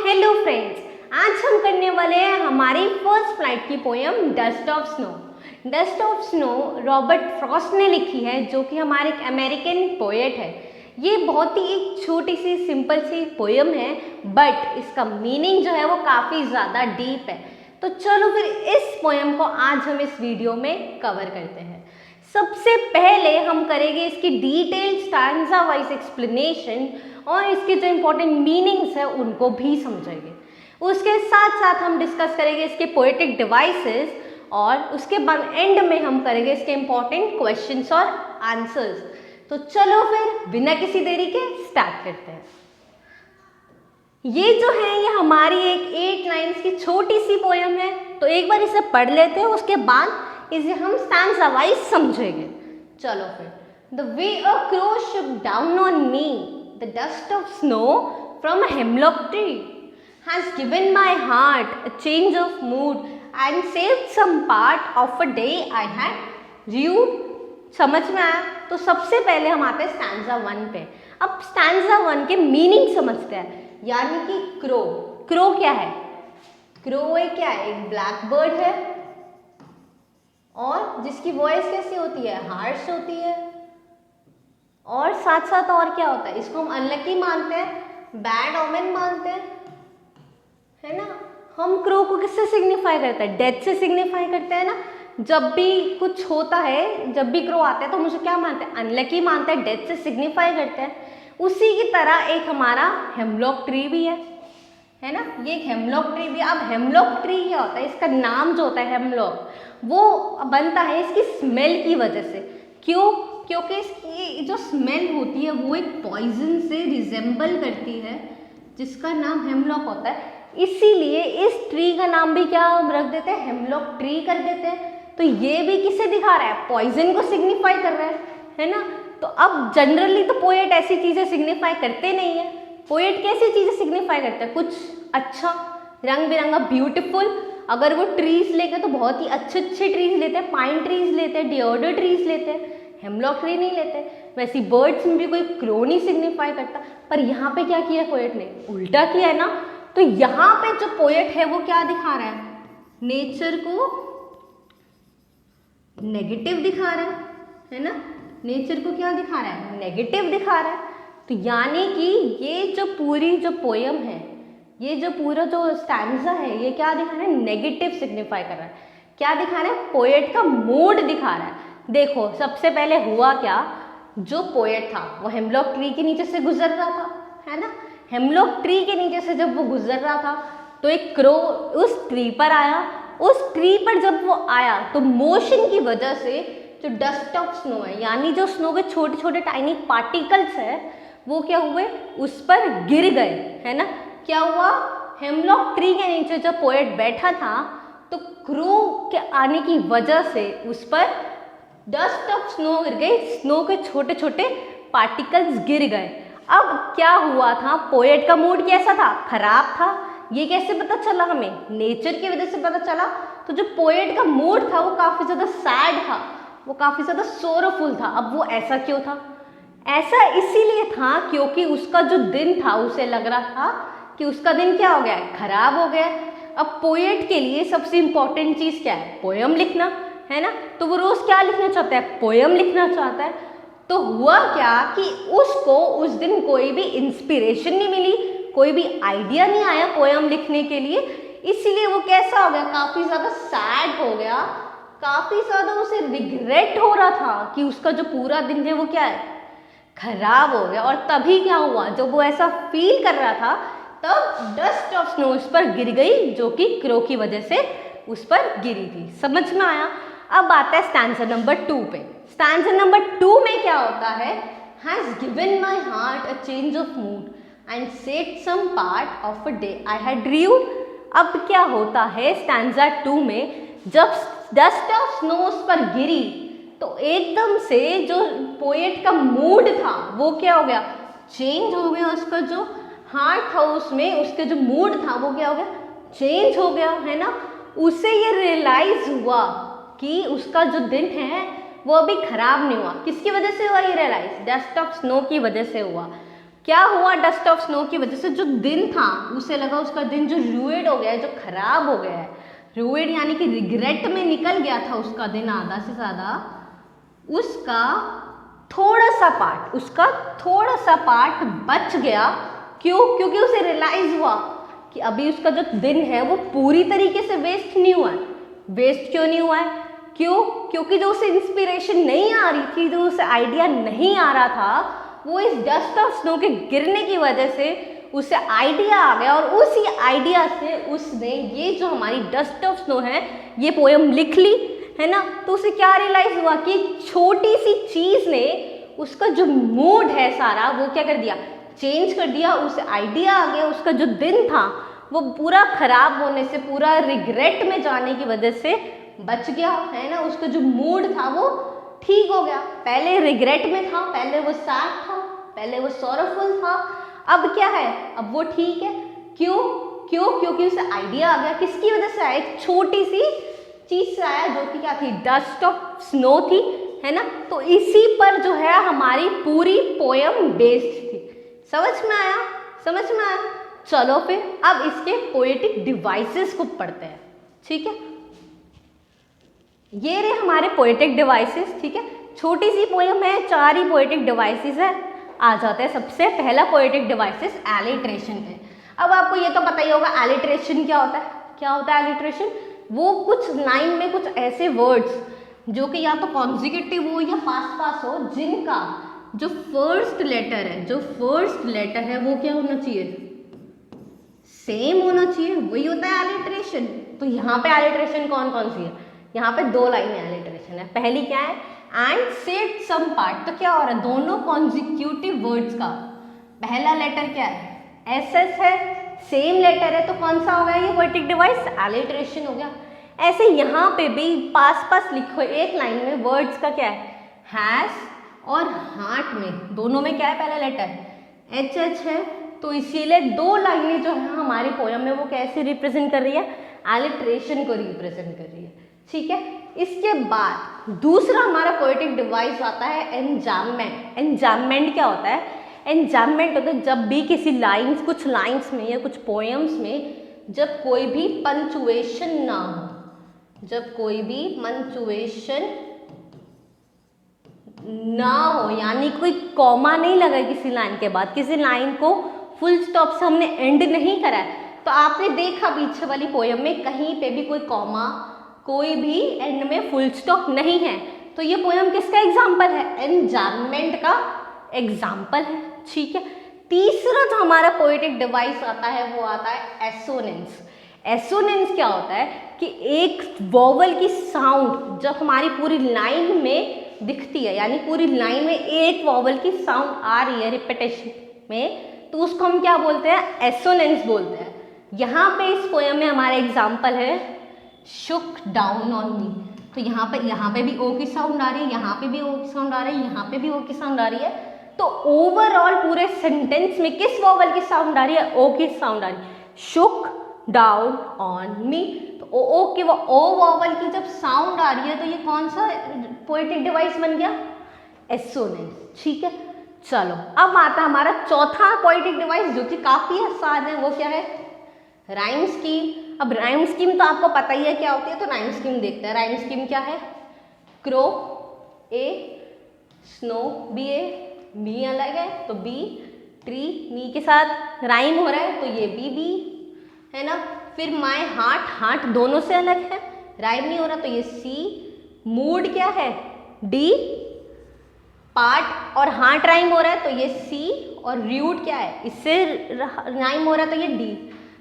Hello friends, आज हम करने वाले हैं हमारी फर्स्ट फ्लाइट की poem dust of snow. Dust of snow Robert Frost ने लिखी है, जो कि हमारे एक अमेरिकन पोएट है। ये बहुत ही एक छोटी सी सिंपल सी पोयम है, बट इसका मीनिंग जो है वो काफ़ी ज़्यादा डीप है। तो चलो फिर इस पोयम को आज हम इस वीडियो में कवर करते हैं। सबसे पहले हम करेंगे इसकी डिटेल्ड स्टैंजा वाइज एक्सप्लेनेशन और इसके जो इम्पोर्टेंट मीनिंग्स है उनको भी समझेंगे। उसके साथ साथ हम डिस्कस करेंगे इसके पोएटिक डिवाइसेस और उसके बाद एंड में हम करेंगे इसके इम्पोर्टेंट क्वेश्चंस और आंसर्स। तो चलो फिर बिना किसी देरी के स्टार्ट करते हैं। ये जो है ये हमारी एक 8 लाइन्स की छोटी सी पोयम है, तो एक बार इसे पढ़ लेते हैं, उसके बाद इसे हम स्टैंजा वाइज समझेंगे। चलो फिर। The way a crow shook down on me, the dust of snow from a hemlock tree has given my heart a change of mood and saved some part of a day I had rued। समझ में आया? तो सबसे पहले हम आते हैं stanza 1 पे। अब स्टैंजा 1 के मीनिंग समझते हैं, यानी कि क्रो। क्रो क्या है? क्रो एक क्या है? एक ब्लैक बर्ड है और जिसकी वॉइस कैसी होती है? हार्श होती है। और साथ साथ और क्या होता है? इसको हम अनलकी मानते हैं, बैड ओमेन मानते हैं, है ना। हम क्रो को किससे सिग्निफाई करते हैं? डेथ से सिग्निफाई करते हैं ना। जब भी कुछ होता है, जब भी क्रो आता है तो मुझे क्या मानते हैं? अनलकी मानते हैं, डेथ से सिग्निफाई करते हैं। उसी की तरह एक हमारा हेमलॉक ट्री भी है ना। ये एक हेमलॉक ट्री भी। अब हेमलॉक ट्री क्या होता है? इसका नाम जो होता है हेमलॉक, वो बनता है इसकी स्मेल की वजह से। क्यों? क्योंकि इसकी जो स्मेल होती है वो एक पॉइजन से रिजेंबल करती है, जिसका नाम हेमलॉक होता है। इसीलिए इस ट्री का नाम भी क्या रख देते हैं? हेमलॉक ट्री कर देते हैं। तो ये भी किसे दिखा रहा है? पॉइजन को सिग्निफाई कर रहा है ना। तो अब जनरली तो पोएट ऐसी चीज़ें सिग्निफाई करते नहीं है। पोएट कैसी चीज़ें सिग्निफाई करते हैं? कुछ अच्छा, रंग बिरंगा, ब्यूटीफुल। अगर वो ट्रीज लेके तो बहुत ही अच्छे अच्छे ट्रीज लेते हैं, पाइन ट्रीज लेते हैं, डिओडर ट्रीज लेते हैं, हेमलॉक ट्री नहीं लेते। वैसे बर्ड्स में भी कोई क्रो नहीं सिग्निफाई करता। पर यहाँ पे क्या किया पोएट ने? उल्टा किया है ना। तो यहाँ पे जो पोएट है वो क्या दिखा रहा है? नेचर को नेगेटिव दिखा रहा है ना। नेचर को क्या दिखा रहा है? नेगेटिव दिखा रहा है। तो यानी कि ये जो पूरी जो पोयम है, ये जो पूरा जो स्टैंजा है, ये क्या दिखा रहा है? नेगेटिव सिग्निफाई कर रहा है। क्या दिखा रहा है? पोएट का मूड दिखा रहा है। देखो सबसे पहले हुआ क्या, जो पोएट था वो हेमलॉक ट्री के नीचे से गुजर रहा था, है ना। हेमलॉक ट्री के नीचे से जब वो गुजर रहा था तो एक क्रो उस ट्री पर आया। उस ट्री पर जब वो आया तो मोशन की वजह से जो डस्ट ऑफ स्नो है, यानी जो स्नो के छोटे छोटे टाइनी पार्टिकल्स है, वो क्या हुए? उस पर गिर गए, है ना। क्या हुआ? हेमलॉक ट्री के नीचे जब पोएट बैठा था तो क्रो के आने की वजह से उस पर डस्ट ऑफ स्नो गिर गई, स्नो के छोटे छोटे पार्टिकल्स गिर गए। अब क्या हुआ था? पोएट का मूड कैसा था? खराब था। ये कैसे पता चला हमें? नेचर की वजह से पता चला। तो जो पोएट का मूड था वो काफ़ी ज़्यादा सैड था, वो काफ़ी ज़्यादा सोरफुल था। अब वो ऐसा क्यों था? ऐसा इसीलिए था क्योंकि उसका जो दिन था उसे लग रहा था कि उसका दिन क्या हो गया है? खराब हो गया। अब पोएट के लिए सबसे इम्पॉर्टेंट चीज़ क्या है? पोयम लिखना, है ना। तो वो रोज़ क्या लिखना चाहता है? पोयम लिखना चाहता है। तो हुआ क्या कि उसको उस दिन कोई भी इंस्पिरेशन नहीं मिली, कोई भी आइडिया नहीं आया पोयम लिखने के लिए। इसीलिए वो कैसा हो गया? काफ़ी ज़्यादा सैड हो गया, काफ़ी ज़्यादा उसे रिग्रेट हो रहा था कि उसका जो पूरा दिन है वो क्या है? खराब हो गया। और तभी क्या हुआ? जब वो ऐसा फील कर रहा था तब डस्ट ऑफ स्नो उस पर गिर गई, जो कि क्रो की वजह से उस पर गिरी थी। समझ में आया? अब आता है स्टैंजा नंबर 2 पे। स्टैंजा नंबर 2 में क्या होता है? Has given my heart a change of mood and set some part of a day I had dreamed. अब क्या होता है स्टैंजा 2 में? जब डस्ट ऑफ स्नो उस पर गिरी तो एकदम से जो पोएट का मूड था वो क्या हो गया? चेंज हो गया। उसका जो हार्ट था उसमें, उसके जो मूड था वो क्या हो गया? चेंज हो गया, है ना। उसे ये रियलाइज हुआ कि उसका जो दिन है वो अभी खराब नहीं हुआ। किसकी वजह से हुआ ये रियलाइज? डस्ट ऑफ स्नो की वजह से हुआ। क्या हुआ डस्ट ऑफ स्नो की वजह से जो दिन था उसे लगा उसका दिन जो रूइड हो गया है, जो खराब हो गया है, रूइड यानी कि रिग्रेट में निकल गया था उसका दिन आधा से ज़्यादा, उसका थोड़ा सा पार्ट बच गया। क्यों? क्योंकि उसे रियलाइज हुआ कि अभी उसका जो दिन है वो पूरी तरीके से वेस्ट नहीं हुआ है। वेस्ट क्यों नहीं हुआ है? क्यों? क्योंकि जो उसे इंस्पिरेशन नहीं आ रही थी, जो उसे आइडिया नहीं आ रहा था, वो इस डस्ट ऑफ स्नो के गिरने की वजह से उसे आइडिया आ गया और उसी आइडिया से उसने ये जो हमारी डस्ट ऑफ स्नो है ये पोयम लिख ली, है ना। तो उसे क्या रियलाइज हुआ कि छोटी सी चीज़ ने उसका जो मूड है सारा वो क्या कर दिया, चेंज कर दिया। उसे आइडिया आ गया, उसका जो दिन था वो पूरा खराब होने से, पूरा रिग्रेट में जाने की वजह से बच गया, है ना। उसका जो मूड था वो ठीक हो गया। पहले रिग्रेट में था, पहले वो सैड था, पहले वो सॉरोफुल था, अब क्या है, अब वो ठीक है। क्यों? क्योंकि उसे आइडिया आ गया। किसकी वजह से आया? एक छोटी सी चीज से आया जो कि क्या थी, डस्ट ऑफ स्नो थी, है ना। तो इसी पर जो है हमारी पूरी पोयम बेस्ड थी। समझ में आया? चलो फिर अब इसके पोएटिक डिवाइसेस को पढ़ते हैं, ठीक है। ये रहे हमारे पोएटिक डिवाइसेस, ठीक है। छोटी सी पोयम है, 4 ही पोएटिक डिवाइसेस है। आ जाते हैं सबसे पहला पोएटिक डिवाइसेस एलिट्रेशन पे। अब आपको ये तो पता ही होगा एलिट्रेशन क्या होता है। क्या होता है एलिट्रेशन? वो कुछ लाइन में कुछ ऐसे वर्ड्स जो कि या तो कॉन्जिक्यूटिव हो या पास हो, जिनका जो फर्स्ट लेटर है वो क्या होना चाहिए, सेम होना चाहिए। वही होता है एलिट्रेशन। तो यहाँ पे एलिट्रेशन कौन कौन सी है? यहाँ पे 2 लाइन में एलिट्रेशन है। पहली क्या है, एंड सेड सम पार्ट। तो क्या हो रहा है, दोनों कॉन्जिक्यूटिव वर्ड्स का पहला लेटर क्या है, एस है, सेम लेटर है, तो कौन सा हो गया ये पोएटिक डिवाइस, एलिट्रेशन हो गया। ऐसे यहाँ पे भी पास लिखो एक लाइन में वर्ड्स का क्या है, हैज और हार्ट में दोनों में क्या है, पहला लेटर एच है। तो इसीलिए 2 लाइनें जो है हमारी पोयम में वो कैसे रिप्रेजेंट कर रही है, एलिट्रेशन को रिप्रेजेंट कर रही है, ठीक है। इसके बाद दूसरा हमारा पोएटिक डिवाइस आता है एन्जाम्बमेंट। एन्जाम्बमेंट क्या होता है? एन्जाम्बमेंट होता है जब भी किसी लाइन्स, कुछ लाइन्स में या कुछ पोएम्स में जब कोई भी पंचुएशन ना हो, जब कोई भी पंचुएशन ना हो, यानी कोई कॉमा नहीं लगा किसी लाइन के बाद, किसी लाइन को फुल स्टॉप से हमने एंड नहीं करा है। तो आपने देखा पीछे वाली पोयम में कहीं पे भी कोई कॉमा, कोई भी एंड में फुल स्टॉप नहीं है। तो ये पोयम किसका एग्जाम्पल है, एन्जाम्बमेंट का एग्जाम्पल है, ठीक है। तीसरा जो हमारा पोएटिक डिवाइस आता है वो आता है एसोनेंस। एसोनेंस क्या होता है कि एक वोवल की साउंड जब हमारी पूरी लाइन में दिखती है, यानी पूरी लाइन में एक वोवल की साउंड आ रही है रिपीटेशन में, तो उसको हम क्या बोलते हैं, एसोनेंस बोलते हैं। यहाँ पे इस पोयम में हमारा एग्जाम्पल है शुक डाउन ऑन मी। तो यहाँ पे भी ओ की साउंड आ रही है, यहाँ पे भी ओ की साउंड आ रही है, यहाँ पे भी ओ की साउंड आ रही है। तो ओवरऑल पूरे सेंटेंस में किस वोवल की साउंड आ रही है, ओ की साउंड आ रही है, शुक डाउन ऑन मी। तो ओ की वो ओ वोवल की जब साउंड आ रही है तो ये कौन सा पोएटिक डिवाइस बन गया, एसोनेंस, ठीक है। चलो अब आता है हमारा चौथा पोएटिक डिवाइस जो कि काफी आसान है, वो क्या है, राइम स्कीम। अब राइम स्कीम तो आपको पता ही है क्या होती है, तो राइम स्कीम देखते हैं। राइम स्कीम क्या है, क्रो ए, स्नो बी ए, बी अलग है तो बी, ट्री मी के साथ राइम हो रहा है तो ये बी है ना। फिर माई हार्ट दोनों से अलग है, राइम नहीं हो रहा तो ये सी। मूड क्या है, डी, पार्ट और हार्ट राइम हो रहा है तो ये सी, और रूट क्या है, इससे राइम हो रहा है तो ये डी।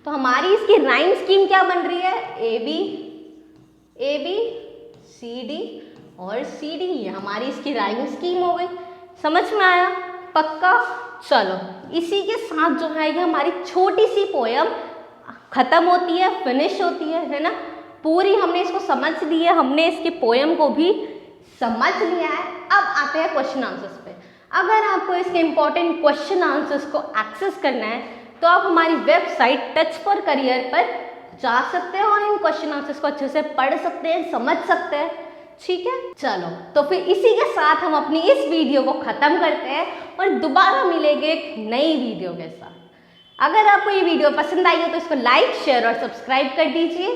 तो हमारी इसकी राइम स्कीम क्या बन रही है, ए बी सी डी और सी डी, ये हमारी इसकी राइम स्कीम हो गई। समझ में आया, पक्का। चलो इसी के साथ जो है ये हमारी छोटी सी पोयम खत्म होती है, फिनिश होती है ना। पूरी हमने इसको समझ ली है, हमने इसकी पोयम को भी समझ लिया है। अब आते हैं क्वेश्चन आंसर्स पे। अगर आपको इसके इंपॉर्टेंट क्वेश्चन आंसर्स को एक्सेस करना है तो आप हमारी वेबसाइट टच फॉर करियर पर जा सकते हैं और इन क्वेश्चन आंसर्स को अच्छे से पढ़ सकते हैं, समझ सकते हैं, ठीक है, चलो तो फिर इसी के साथ हम अपनी इस वीडियो को ख़त्म करते हैं और दोबारा मिलेंगे एक नई वीडियो के साथ। अगर आपको ये वीडियो पसंद आई हो तो इसको लाइक, शेयर और सब्सक्राइब कर दीजिए।